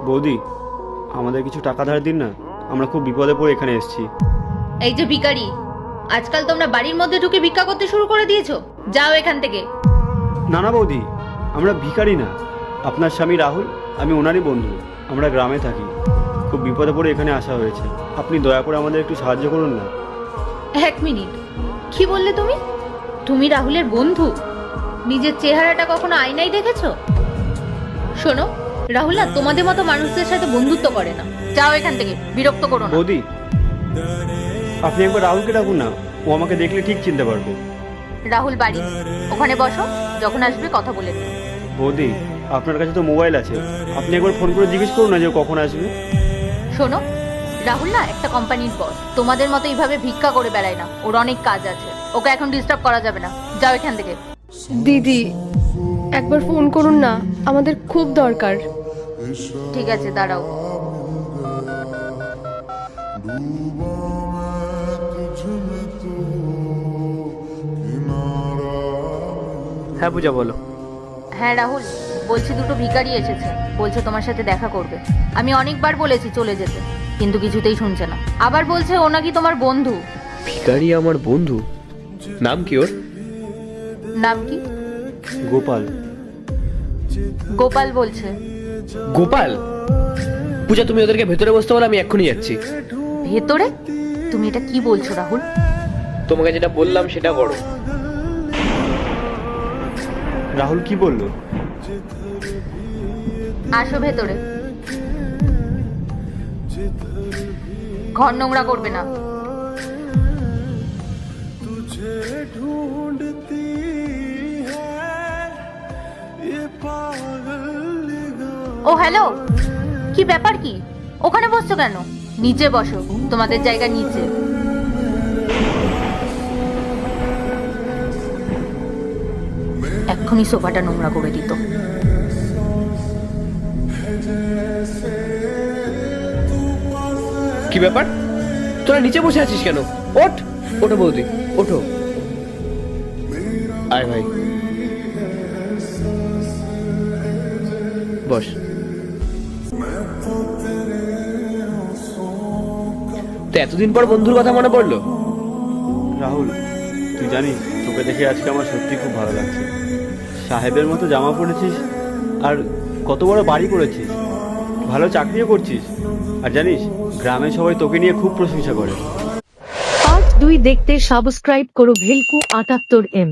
বৌদি, আমাদের কিছু টাকা ধার দিন না, আমরা খুব বিপদে পড়ে এখানে এসেছি। এই যে ভিখারি, আজকাল তোমরা বাড়ির মধ্যে ঢুকে ভিক্ষা করতে শুরু করে দিয়েছো। যাও এখান থেকে। না না বৌদি, আমরা ভিখারি না। আপনার স্বামী রাহুল, আমি ওনারই বন্ধু। আমরা গ্রামে থাকি, খুব বিপদে পড়ে এখানে আসা হয়েছে। আপনি দয়া করে আমাদের একটু সাহায্য করুন না। এক মিনিট, কি বললে তুমি? তুমি রাহুলের বন্ধু? নিজের চেহারাটা কখনো আয়নায় দেখেছো? শোনো, রাহুল না তোমাদের মতো মানুষদের সাথে বন্ধুত্ব করে না। যাও এখান থেকে, বিরক্ত করো না। বৌদি, আপনি একবার রাহুলকে ডাকুন না, ও আমাকে দেখলে ঠিক চিনতে পারবে। রাহুল বাড়ি, ওখানে বসো, যখন আসবে কথা বলে নিও। বৌদি, আপনার কাছে তো মোবাইল আছে, আপনি একবার ফোন করে জিজ্ঞেস করুন না যে ও কখন আসবে। শোনো, রাহুল না একটা কোম্পানির বস, তোমাদের মতো এইভাবে ভিক্ষা করে বেড়ায় না। ওর অনেক কাজ আছে, ওকে এখন ডিস্টার্ব করা যাবে না। যাও এখান থেকে। দিদি, একবার ফোন করুন না, আমাদের খুব দরকার। ঠিক আছে, দাঁড়াও। হ্যাঁ পূজা, বলো। হ্যাঁ রাহুল, বলছি দুটো ভিখারি এসেছে, বলছে তোমার সাথে দেখা করবে। আমি অনেকবার বলেছি চলে যেতে, কিন্তু কিছুতেই শুনছে না। আবার বলছে ও নাকি তোমার বন্ধু। ভিখারি আমার বন্ধু? নাম কি ওর? নাম কি? গোপাল। গোপাল বলছে। গোপাল? পূজা, তুমি ওদেরকে ভেতরে বসতে বলো, আমি এক্ষুনি যাচ্ছি। ভেতরে? তুমি এটা কি বলছো রাহুল? তোমাকে যেটা বললাম সেটা করো। রাহুল কি বললো? আসো ভেতরে। ঘর নোংরা করবে না। ও হ্যালো, কি ব্যাপার? কি ওখানে বসছো কেন? নিচে বসো, তোমাদের জায়গা নিচে। এক্ষুনি সোফাটা নোংরা করে দিত। কি ব্যাপার, তোরা নিচে বসে আছিস কেন? ওঠ, ওঠো বৌদি, ওঠো। আয় ভাই, বস। তো এতদিন পর বন্ধুর কথা মনে পড়লো? রাহুল, তুই জানিস তোকে দেখে আজকে আমার সত্যি খুব ভালো লাগছে। সাহেবের মতো জামা পরেছিস, আর কত বড় বাড়ি করেছিস, ভালো চাকরিও করছিস। আর জানিস, গ্রামে সবাই তোকে নিয়ে খুব প্রশংসা করে। পার্ট 2 দেখতে সাবস্ক্রাইব করো ভেলকু 78M।